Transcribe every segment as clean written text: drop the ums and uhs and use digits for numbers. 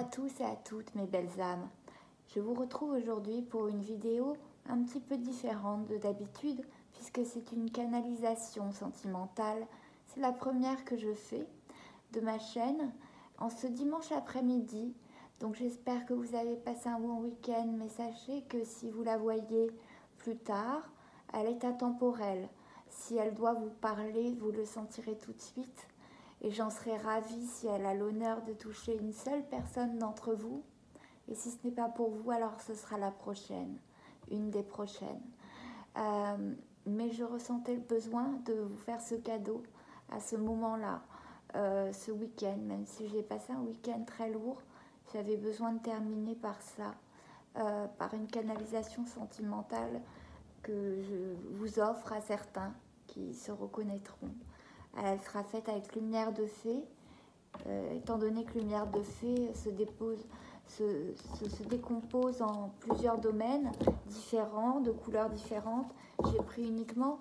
tous et à toutes mes belles âmes. Je vous retrouve aujourd'hui pour une vidéo un petit peu différente de d'habitude puisque c'est une canalisation sentimentale. C'est la première que je fais de ma chaîne en ce dimanche après-midi. Donc j'espère que vous avez passé un bon week-end, mais sachez que si vous la voyez plus tard, elle est intemporelle. Si elle doit vous parler, vous le sentirez tout de suite. Et j'en serais ravie si elle a l'honneur de toucher une seule personne d'entre vous. Et si ce n'est pas pour vous, alors ce sera la prochaine, une des prochaines. Mais je ressentais le besoin de vous faire ce cadeau à ce moment-là, ce week-end. Même si j'ai passé un week-end très lourd, j'avais besoin de terminer par ça, par une canalisation sentimentale que je vous offre à certains qui se reconnaîtront. Elle sera faite avec lumière de fée, étant donné que lumière de fée se décompose en plusieurs domaines différents, de couleurs différentes. J'ai pris uniquement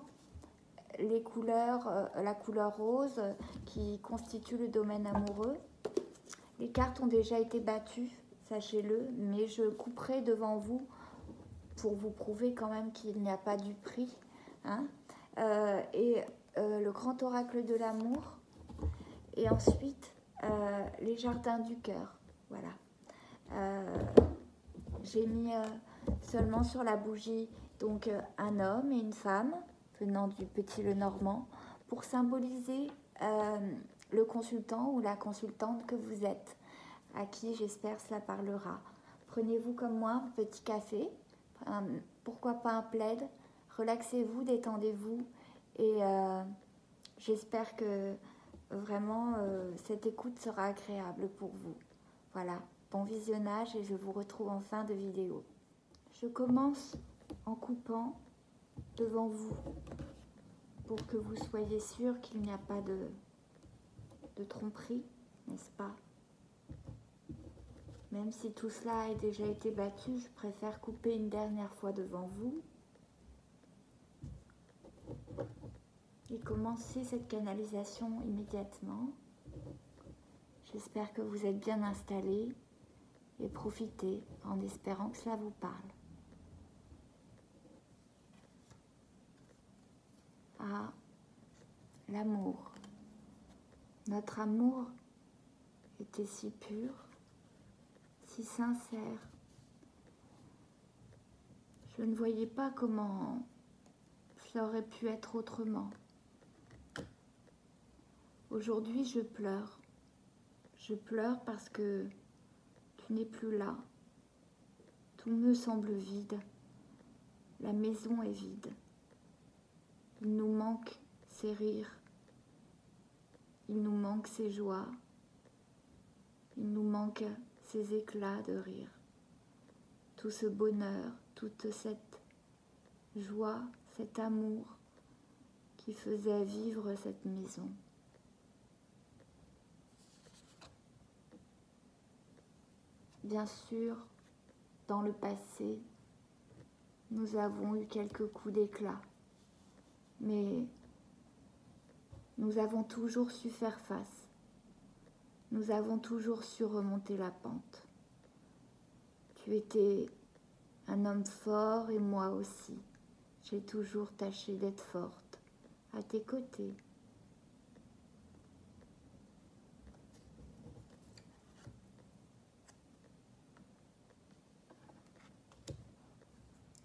les couleurs, la couleur rose qui constitue le domaine amoureux. Les cartes ont déjà été battues, sachez-le, mais je couperai devant vous pour vous prouver quand même qu'il n'y a pas du prix. Le grand oracle de l'amour, et ensuite les jardins du cœur. Voilà. J'ai mis seulement sur la bougie donc un homme et une femme venant du Petit Lenormand pour symboliser le consultant ou la consultante que vous êtes, à qui j'espère cela parlera. Prenez-vous comme moi un petit café, pourquoi pas un plaid, relaxez-vous, détendez-vous et j'espère que vraiment cette écoute sera agréable pour vous. Voilà, bon visionnage et je vous retrouve en fin de vidéo. Je commence en coupant devant vous pour que vous soyez sûr qu'il n'y a pas de tromperie, n'est-ce pas? Même si tout cela a déjà été battu, je préfère couper une dernière fois devant vous et commencer cette canalisation immédiatement. J'espère que vous êtes bien installés et profitez en espérant que cela vous parle. Ah, l'amour. Notre amour était si pur, si sincère. Je ne voyais pas comment ça aurait pu être autrement. Aujourd'hui, je pleure. Je pleure parce que tu n'es plus là. Tout me semble vide. La maison est vide. Il nous manque ses rires. Il nous manque ses joies. Il nous manque ces éclats de rire. Tout ce bonheur, toute cette joie, cet amour qui faisait vivre cette maison. Bien sûr, dans le passé, nous avons eu quelques coups d'éclat, mais nous avons toujours su faire face. Nous avons toujours su remonter la pente. Tu étais un homme fort et moi aussi. J'ai toujours tâché d'être forte, à tes côtés.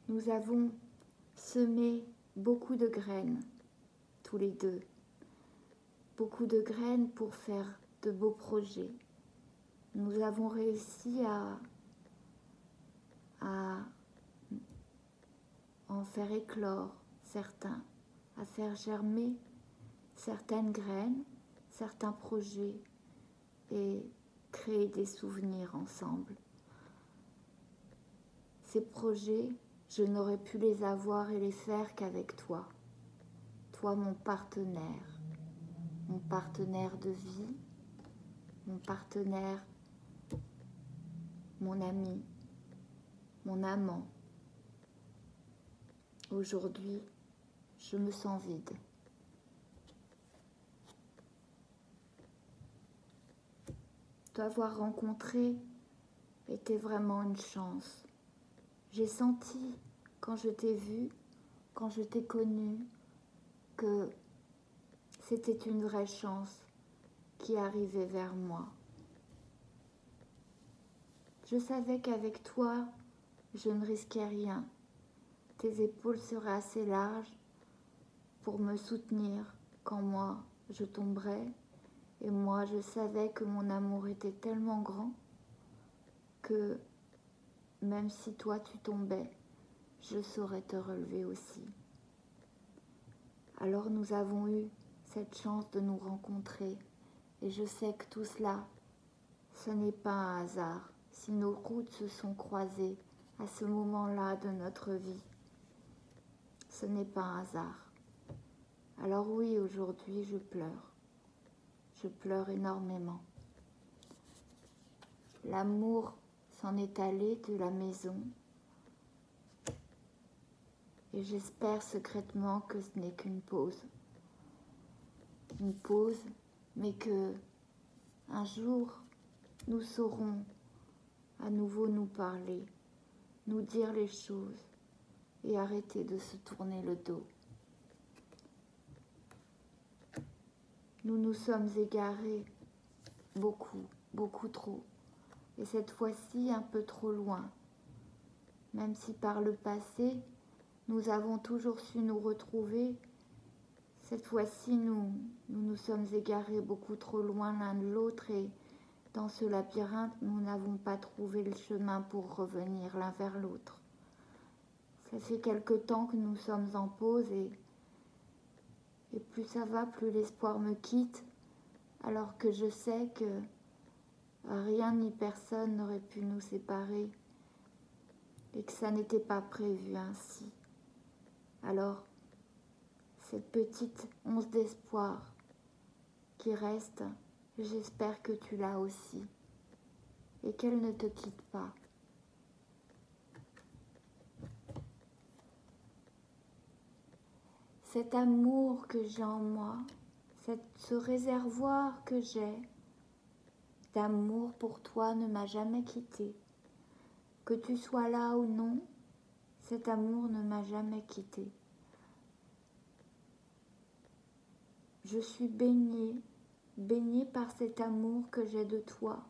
Nous avons semé beaucoup de graines, tous les deux. Beaucoup de graines pour faire de beaux projets. Nous avons réussi à en faire éclore certains, à faire germer certaines graines, certains projets et créer des souvenirs ensemble. Ces projets, je n'aurais pu les avoir et les faire qu'avec toi. Toi, mon partenaire de vie, mon partenaire, mon ami, mon amant. Aujourd'hui, je me sens vide. T'avoir rencontré était vraiment une chance. J'ai senti, quand je t'ai vu, quand je t'ai connu, que c'était une vraie chance qui arrivait vers moi. Je savais qu'avec toi, je ne risquais rien. Tes épaules seraient assez larges pour me soutenir quand moi je tomberais. Et moi, je savais que mon amour était tellement grand que même si toi tu tombais, je saurais te relever aussi. Alors nous avons eu cette chance de nous rencontrer et je sais que tout cela, ce n'est pas un hasard si nos routes se sont croisées à ce moment-là de notre vie. Ce n'est pas un hasard. Alors oui, aujourd'hui je pleure. Je pleure énormément. L'amour s'en est allé de la maison et j'espère secrètement que ce n'est qu'une pause. Une pause, mais que un jour nous saurons à nouveau nous parler, nous dire les choses et arrêter de se tourner le dos. Nous nous sommes égarés beaucoup, beaucoup trop. Et cette fois-ci un peu trop loin. Même si par le passé, nous avons toujours su nous retrouver, cette fois-ci nous sommes égarés beaucoup trop loin l'un de l'autre et dans ce labyrinthe, nous n'avons pas trouvé le chemin pour revenir l'un vers l'autre. Ça fait quelque temps que nous sommes en pause et plus ça va, plus l'espoir me quitte, alors que je sais que rien ni personne n'aurait pu nous séparer et que ça n'était pas prévu ainsi. Alors, cette petite once d'espoir qui reste, j'espère que tu l'as aussi et qu'elle ne te quitte pas. Cet amour que j'ai en moi, ce réservoir que j'ai d'amour pour toi ne m'a jamais quitté. Que tu sois là ou non, cet amour ne m'a jamais quitté. Je suis baignée par cet amour que j'ai de toi,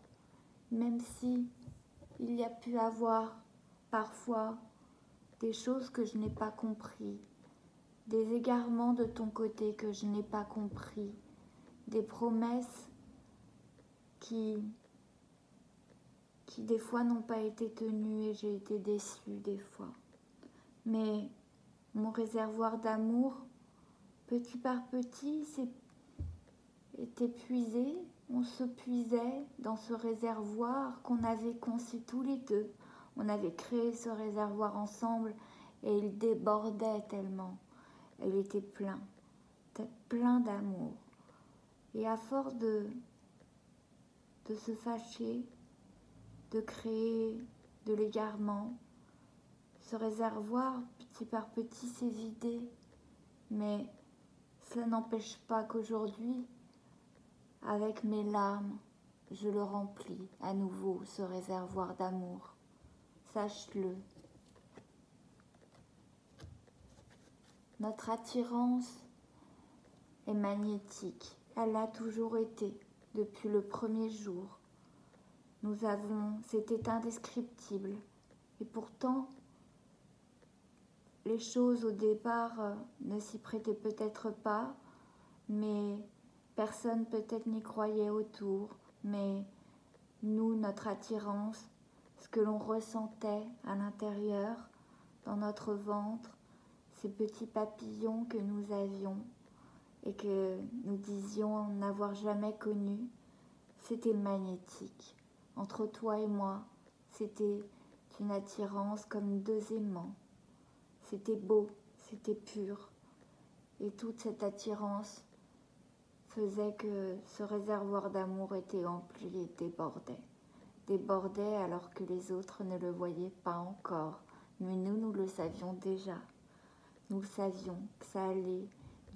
même si il y a pu avoir parfois des choses que je n'ai pas compris, des égarements de ton côté que je n'ai pas compris, des promesses qui des fois n'ont pas été tenues et j'ai été déçue des fois. Mais mon réservoir d'amour, petit par petit, est épuisé. On se puisait dans ce réservoir qu'on avait conçu tous les deux. On avait créé ce réservoir ensemble et il débordait tellement. Il était plein d'amour. Et à force de se fâcher, de créer de l'égarement, ce réservoir, petit par petit, s'est vidé. Mais cela n'empêche pas qu'aujourd'hui, avec mes larmes, je le remplis à nouveau, ce réservoir d'amour. Sache-le. Notre attirance est magnétique. Elle l'a toujours été, depuis le premier jour. C'était indescriptible. Et pourtant, les choses au départ ne s'y prêtaient peut-être pas, mais personne peut-être n'y croyait autour. Mais nous, notre attirance, ce que l'on ressentait à l'intérieur, dans notre ventre, ces petits papillons que nous avions et que nous disions n'avoir jamais connus, c'était magnétique. Entre toi et moi, c'était une attirance comme deux aimants. C'était beau, c'était pur. Et toute cette attirance faisait que ce réservoir d'amour était empli et débordait. Débordait alors que les autres ne le voyaient pas encore. Mais nous le savions déjà. Nous savions que ça allait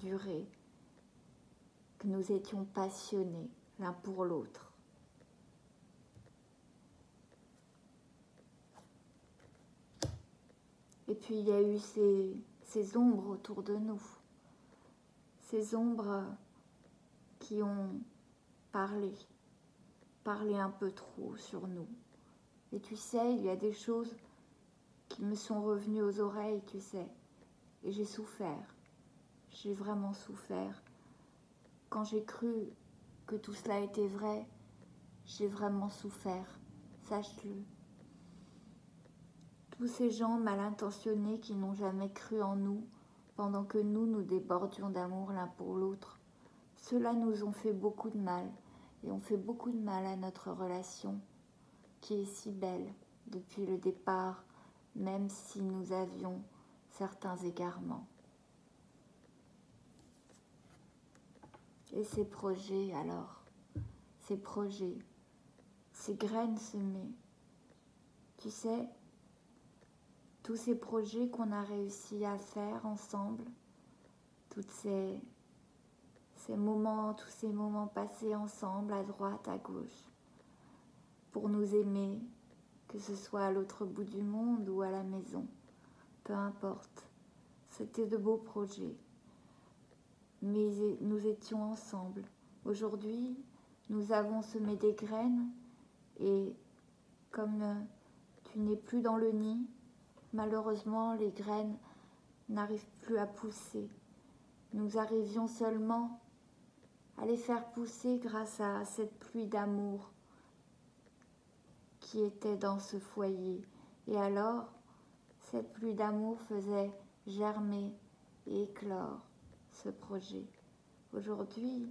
durer, que nous étions passionnés l'un pour l'autre. Et puis il y a eu ces ombres autour de nous, ces ombres qui ont parlé un peu trop sur nous. Et tu sais, il y a des choses qui me sont revenues aux oreilles, tu sais, et j'ai souffert, j'ai vraiment souffert. Quand j'ai cru que tout cela était vrai, j'ai vraiment souffert, sache-le. Tous ces gens mal intentionnés qui n'ont jamais cru en nous, pendant que nous débordions d'amour l'un pour l'autre, ceux-là nous ont fait beaucoup de mal, et ont fait beaucoup de mal à notre relation, qui est si belle depuis le départ, même si nous avions certains égarements. Et ces projets alors, ces projets, ces graines semées, tu sais, tous ces projets qu'on a réussi à faire ensemble, tous ces moments passés ensemble, à droite, à gauche, pour nous aimer, que ce soit à l'autre bout du monde ou à la maison, peu importe. C'était de beaux projets, mais nous étions ensemble. Aujourd'hui, nous avons semé des graines et comme tu n'es plus dans le nid, malheureusement, les graines n'arrivent plus à pousser. Nous arrivions seulement à les faire pousser grâce à cette pluie d'amour qui était dans ce foyer. Et alors, cette pluie d'amour faisait germer et éclore ce projet. Aujourd'hui,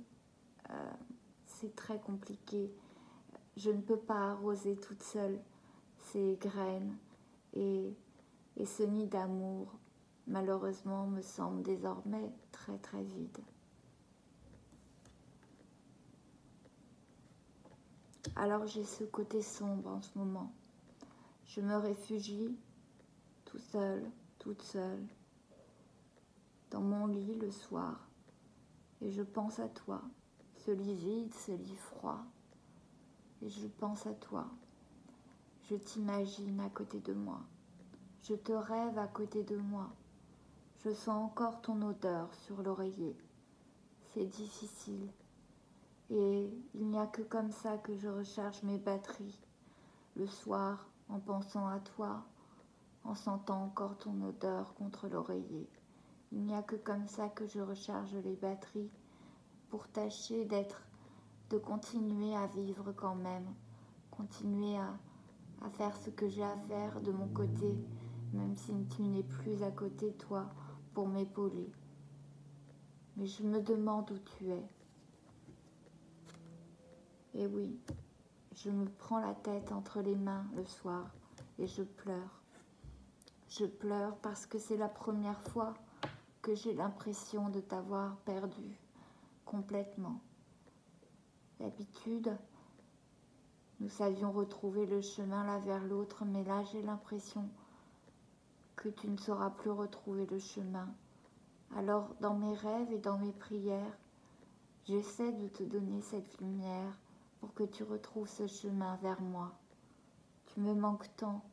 c'est très compliqué. Je ne peux pas arroser toute seule ces graines et ce nid d'amour, malheureusement, me semble désormais très très vide. Alors j'ai ce côté sombre en ce moment. Je me réfugie tout seul, toute seule, dans mon lit le soir, et je pense à toi, ce lit vide, ce lit froid, et je pense à toi. Je t'imagine à côté de moi, je te rêve à côté de moi, je sens encore ton odeur sur l'oreiller. C'est difficile, et il n'y a que comme ça que je recharge mes batteries, le soir, en pensant à toi, en sentant encore ton odeur contre l'oreiller. Il n'y a que comme ça que je recharge les batteries pour tâcher de continuer à vivre quand même, continuer à faire ce que j'ai à faire de mon côté, même si tu n'es plus à côté, toi, pour m'épauler. Mais je me demande où tu es. Et oui, je me prends la tête entre les mains le soir et je pleure. Je pleure parce que c'est la première fois que j'ai l'impression de t'avoir perdu complètement. D'habitude, nous savions retrouver le chemin l'un vers l'autre, mais là j'ai l'impression que tu ne sauras plus retrouver le chemin. Alors dans mes rêves et dans mes prières, j'essaie de te donner cette lumière pour que tu retrouves ce chemin vers moi. Tu me manques tant.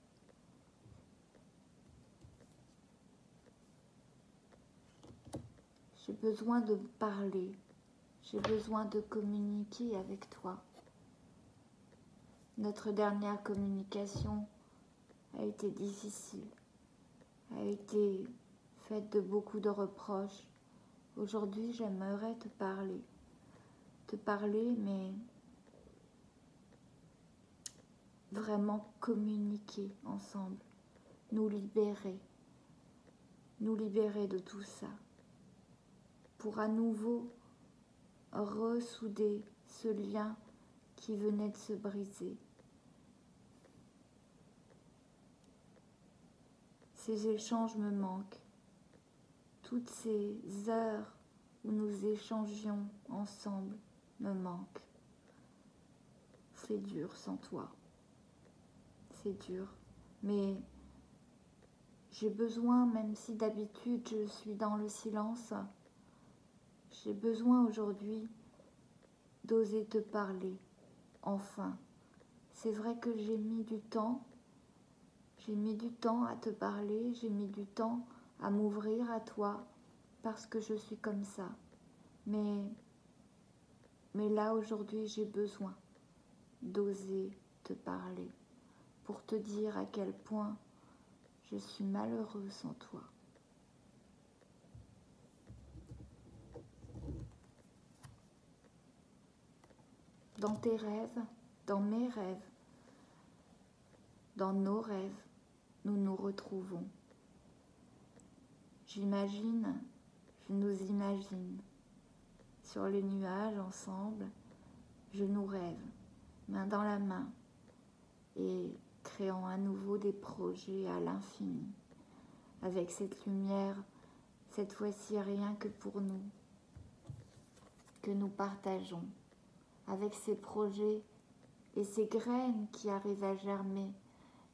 J'ai besoin de parler, j'ai besoin de communiquer avec toi. Notre dernière communication a été difficile, a été faite de beaucoup de reproches. Aujourd'hui, j'aimerais te parler, mais vraiment communiquer ensemble, nous libérer de tout ça, pour à nouveau ressouder ce lien qui venait de se briser. Ces échanges me manquent. Toutes ces heures où nous échangions ensemble me manquent. C'est dur sans toi. C'est dur. Mais j'ai besoin, même si d'habitude je suis dans le silence, j'ai besoin aujourd'hui d'oser te parler. Enfin, c'est vrai que j'ai mis du temps. J'ai mis du temps à te parler, j'ai mis du temps à m'ouvrir à toi parce que je suis comme ça. Mais là, aujourd'hui, j'ai besoin d'oser te parler pour te dire à quel point je suis malheureux sans toi. Dans tes rêves, dans mes rêves, dans nos rêves, nous nous retrouvons. J'imagine, je nous imagine. Sur les nuages ensemble, je nous rêve, main dans la main, et créant à nouveau des projets à l'infini, avec cette lumière, cette fois-ci rien que pour nous, que nous partageons, avec ces projets et ces graines qui arrivent à germer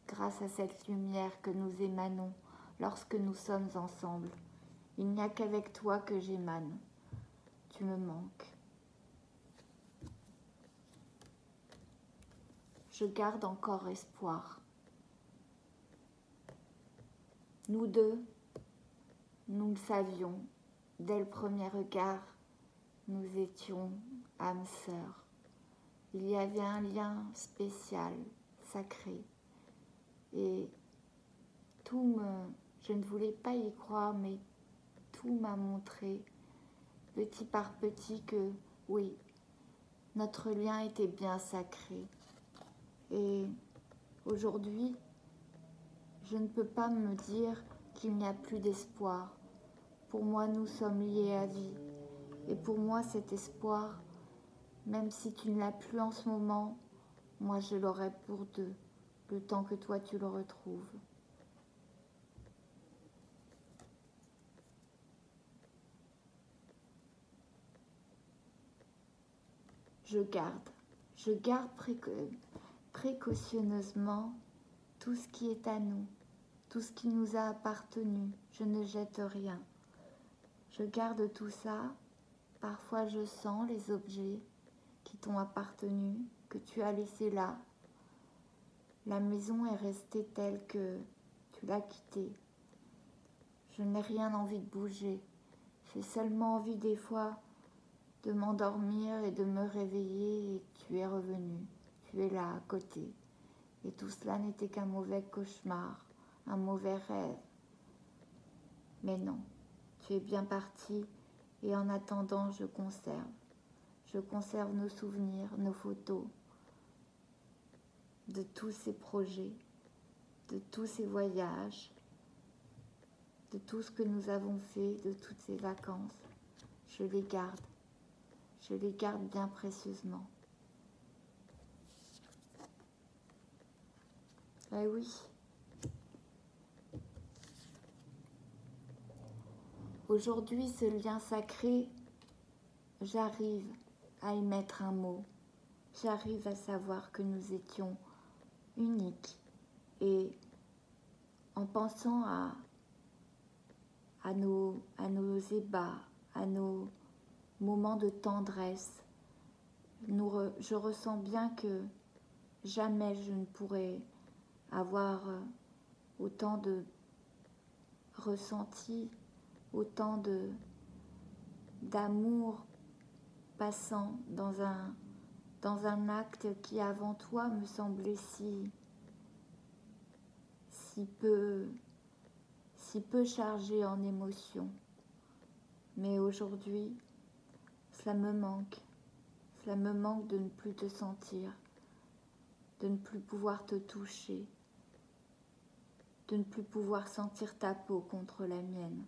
grâce à cette lumière que nous émanons lorsque nous sommes ensemble. Il n'y a qu'avec toi que j'émane. Tu me manques. Je garde encore espoir. Nous deux, nous le savions, dès le premier regard, nous étions âmes sœurs. Il y avait un lien spécial, sacré. Et je ne voulais pas y croire, mais tout m'a montré, petit par petit, que oui, notre lien était bien sacré. Et aujourd'hui, je ne peux pas me dire qu'il n'y a plus d'espoir. Pour moi, nous sommes liés à vie. Et pour moi, cet espoir, même si tu ne l'as plus en ce moment, moi je l'aurai pour deux, le temps que toi tu le retrouves. Je garde précautionneusement tout ce qui est à nous, tout ce qui nous a appartenu. Je ne jette rien. Je garde tout ça. Parfois je sens les objets qui t'ont appartenu, que tu as laissés là. La maison est restée telle que tu l'as quittée. Je n'ai rien envie de bouger. J'ai seulement envie des fois de m'endormir et de me réveiller, et tu es revenu. Tu es là à côté. Et tout cela n'était qu'un mauvais cauchemar, un mauvais rêve. Mais non, tu es bien parti, et en attendant, je conserve. Je conserve nos souvenirs, nos photos, de tous ces projets, de tous ces voyages, de tout ce que nous avons fait, de toutes ces vacances. Je les garde bien précieusement. Eh oui. Aujourd'hui, ce lien sacré, j'arrive à y mettre un mot. J'arrive à savoir que nous étions uniques. Et en pensant à nos ébats, à nos moments de tendresse, je ressens bien que jamais je ne pourrai avoir autant de ressenti, autant d'amour passant dans un acte qui avant toi me semblait si peu chargé en émotions. Mais aujourd'hui, cela me manque. Cela me manque de ne plus te sentir, de ne plus pouvoir te toucher, de ne plus pouvoir sentir ta peau contre la mienne.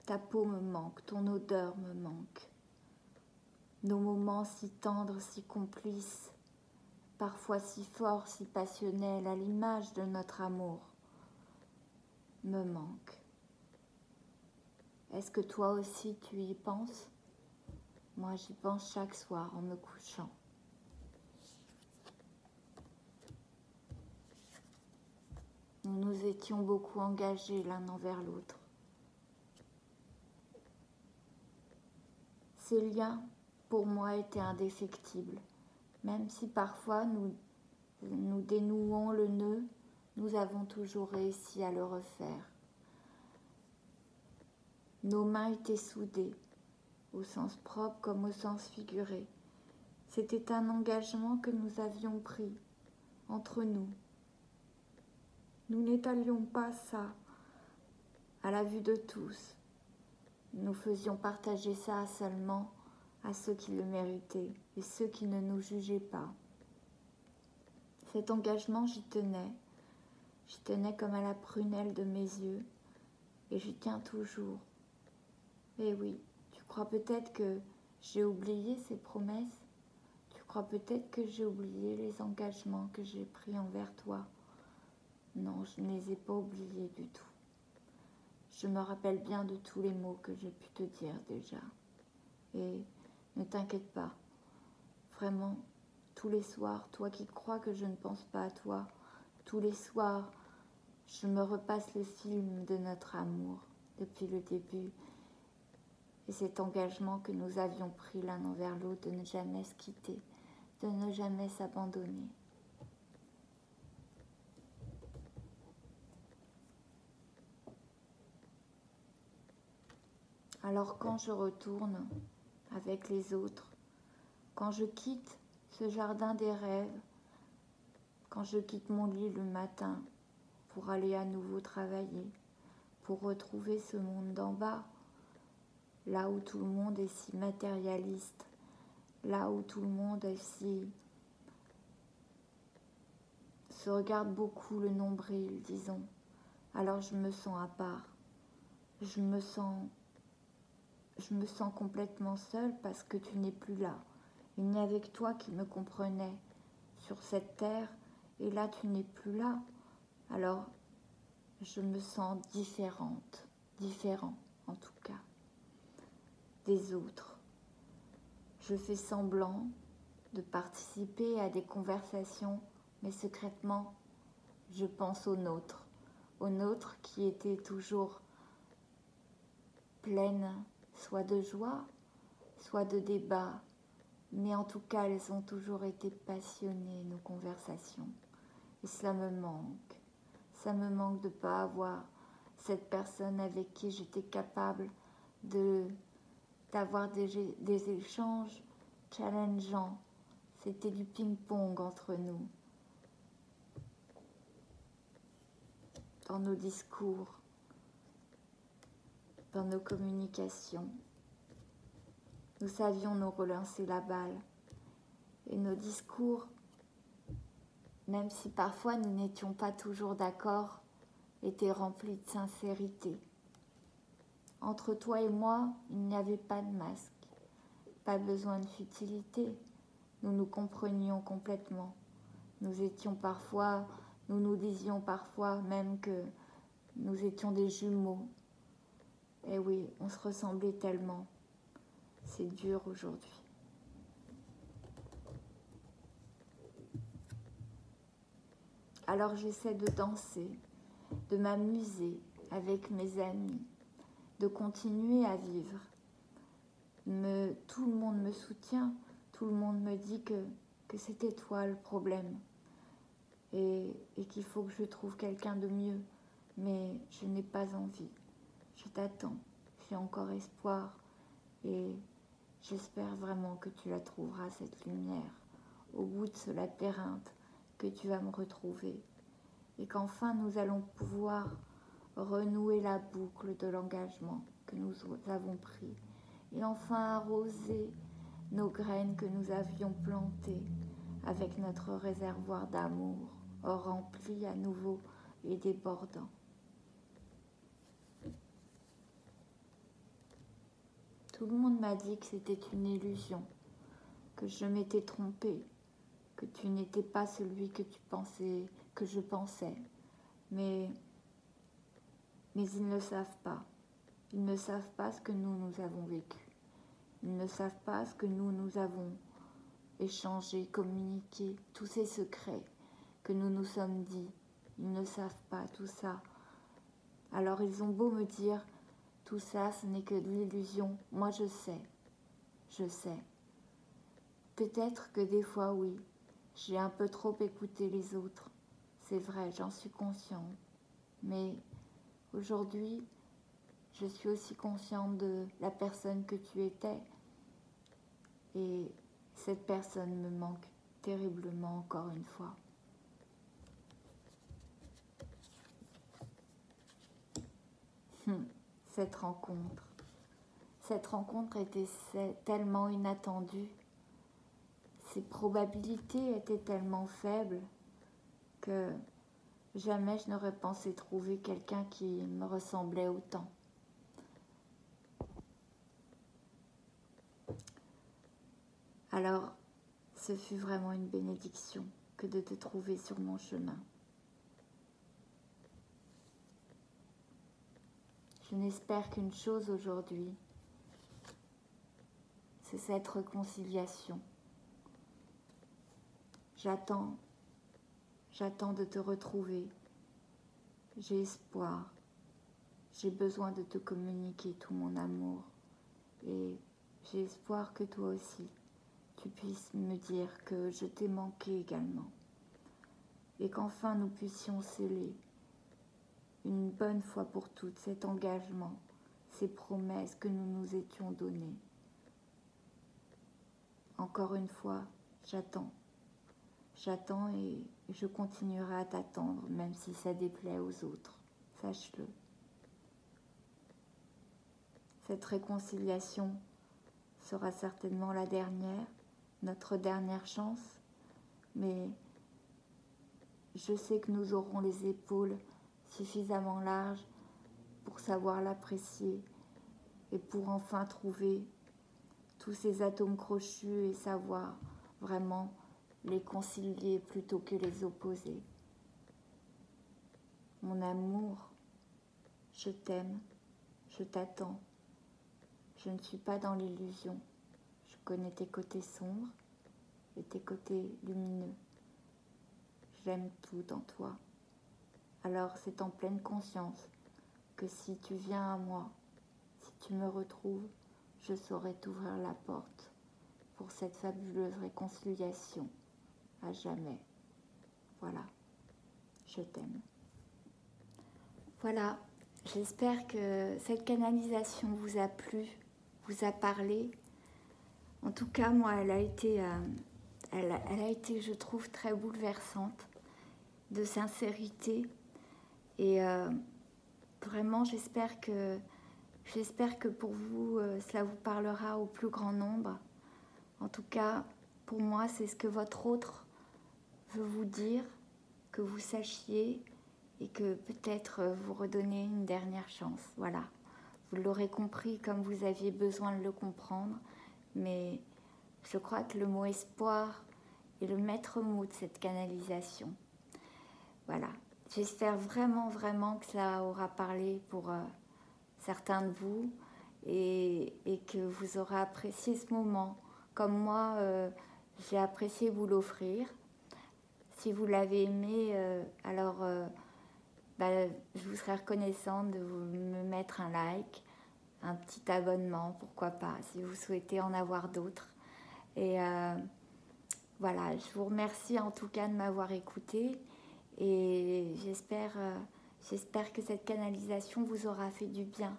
Ta peau me manque, ton odeur me manque. Nos moments si tendres, si complices, parfois si forts, si passionnels, à l'image de notre amour, me manquent. Est-ce que toi aussi tu y penses ? Moi j'y pense chaque soir en me couchant. Nous nous étions beaucoup engagés l'un envers l'autre. Ces liens, pour moi, étaient indéfectibles, même si parfois nous dénouons le nœud nous avons toujours réussi à le refaire. Nos mains étaient soudées, au sens propre comme au sens figuré. C'était un engagement que nous avions pris entre nous. Nous n'étalions pas ça à la vue de tous. Nous faisions partager ça seulement à ceux qui le méritaient et ceux qui ne nous jugeaient pas. Cet engagement, j'y tenais comme à la prunelle de mes yeux, et j'y tiens toujours. Et oui, tu crois peut-être que j'ai oublié ces promesses? Tu crois peut-être que j'ai oublié les engagements que j'ai pris envers toi? Non, je ne les ai pas oubliés du tout. Je me rappelle bien de tous les mots que j'ai pu te dire déjà. Et ne t'inquiète pas, vraiment, tous les soirs, toi qui crois que je ne pense pas à toi, tous les soirs, je me repasse le film de notre amour depuis le début et cet engagement que nous avions pris l'un envers l'autre de ne jamais se quitter, de ne jamais s'abandonner. Alors quand je retourne avec les autres, quand je quitte ce jardin des rêves, quand je quitte mon lit le matin pour aller à nouveau travailler, pour retrouver ce monde d'en bas, là où tout le monde est si matérialiste, là où tout le monde est se regarde beaucoup le nombril, disons. Alors je me sens à part, je me sens complètement seule parce que tu n'es plus là. Il n'y avait que toi qui me comprenais sur cette terre et là tu n'es plus là. Alors je me sens différent en tout cas, des autres. Je fais semblant de participer à des conversations, mais secrètement, je pense aux nôtres qui étaient toujours pleines, soit de joie, soit de débat, mais en tout cas, elles ont toujours été passionnées, nos conversations. Et cela me manque. Ça me manque de ne pas avoir cette personne avec qui j'étais capable d'avoir des échanges challengeants. C'était du ping-pong entre nous, dans nos discours, dans nos communications. Nous savions nous relancer la balle. Et nos discours, même si parfois nous n'étions pas toujours d'accord, étaient remplis de sincérité. Entre toi et moi, il n'y avait pas de masque, pas besoin de futilité. Nous nous comprenions complètement. Nous nous disions parfois même que nous étions des jumeaux. Et oui, on se ressemblait tellement. C'est dur aujourd'hui. Alors j'essaie de danser, de m'amuser avec mes amis, de continuer à vivre. Tout le monde me soutient, tout le monde me dit que c'était toi le problème et qu'il faut que je trouve quelqu'un de mieux. Mais je n'ai pas envie. Je t'attends, j'ai encore espoir et j'espère vraiment que tu la trouveras, cette lumière, au bout de ce labyrinthe, que tu vas me retrouver et qu'enfin nous allons pouvoir renouer la boucle de l'engagement que nous avons pris et enfin arroser nos graines que nous avions plantées avec notre réservoir d'amour rempli à nouveau et débordant. Tout le monde m'a dit que c'était une illusion, que je m'étais trompée, que tu n'étais pas celui que tu pensais, que je pensais. Mais ils ne savent pas. Ils ne savent pas ce que nous avons vécu. Ils ne savent pas ce que nous avons échangé, communiqué, tous ces secrets que nous nous sommes dit. Ils ne savent pas tout ça. Alors ils ont beau me dire, tout ça, ce n'est que de l'illusion. Moi, je sais. Peut-être que des fois, oui, j'ai un peu trop écouté les autres. c'est vrai, j'en suis consciente. Mais aujourd'hui, je suis aussi consciente de la personne que tu étais. Et cette personne me manque terriblement encore une fois. Cette rencontre était tellement inattendue. Ses probabilités étaient tellement faibles que jamais je n'aurais pensé trouver quelqu'un qui me ressemblait autant. Alors, ce fut vraiment une bénédiction que de te trouver sur mon chemin. Je n'espère qu'une chose aujourd'hui, c'est cette réconciliation. J'attends de te retrouver. J'ai espoir. J'ai besoin de te communiquer tout mon amour. Et j'ai espoir que toi aussi, tu puisses me dire que je t'ai manqué également. Et qu'enfin nous puissions sceller une bonne fois pour toutes cet engagement, ces promesses que nous nous étions données. Encore une fois, j'attends. J'attends et je continuerai à t'attendre, même si ça déplaît aux autres. Sache-le. Cette réconciliation sera certainement la dernière, notre dernière chance, mais je sais que nous aurons les épaules suffisamment larges pour savoir l'apprécier et pour enfin trouver tous ces atomes crochus et savoir vraiment les concilier plutôt que les opposer. Mon amour, je t'aime, je t'attends. Je ne suis pas dans l'illusion. Je connais tes côtés sombres et tes côtés lumineux. J'aime tout en toi. Alors c'est en pleine conscience que si tu viens à moi, si tu me retrouves, je saurai t'ouvrir la porte pour cette fabuleuse réconciliation à jamais. Voilà, je t'aime. Voilà, j'espère que cette canalisation vous a plu, vous a parlé. En tout cas, moi, elle a été, je trouve, très bouleversante, de sincérité. Et vraiment, j'espère que pour vous, cela vous parlera au plus grand nombre. En tout cas, pour moi, c'est ce que votre autre veut vous dire, que vous sachiez et que peut-être vous redonner une dernière chance. Voilà, vous l'aurez compris comme vous aviez besoin de le comprendre, mais je crois que le mot espoir est le maître mot de cette canalisation. Voilà, j'espère vraiment, vraiment que ça aura parlé pour certains de vous et que vous aurez apprécié ce moment. Comme moi, j'ai apprécié vous l'offrir. Si vous l'avez aimé, alors je vous serais reconnaissante de me mettre un like, un petit abonnement, pourquoi pas, si vous souhaitez en avoir d'autres. Et voilà, je vous remercie en tout cas de m'avoir écouté et j'espère que cette canalisation vous aura fait du bien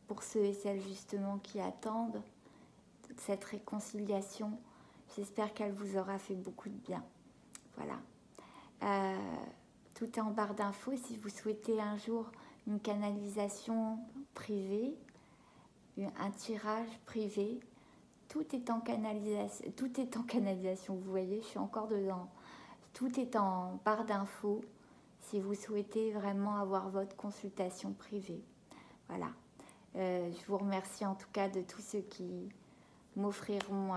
pour ceux et celles justement qui attendent cette réconciliation. J'espère qu'elle vous aura fait beaucoup de bien. Voilà. Tout est en barre d'infos si vous souhaitez un jour une canalisation privée, un tirage privé. Tout est en canalisation, vous voyez, je suis encore dedans. Tout est en barre d'infos si vous souhaitez vraiment avoir votre consultation privée. Voilà. Je vous remercie en tout cas de tous ceux qui m'offriront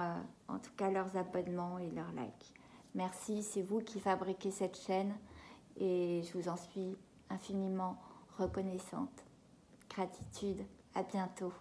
en tout cas leurs abonnements et leurs likes. Merci, c'est vous qui fabriquez cette chaîne et je vous en suis infiniment reconnaissante. Gratitude, à bientôt.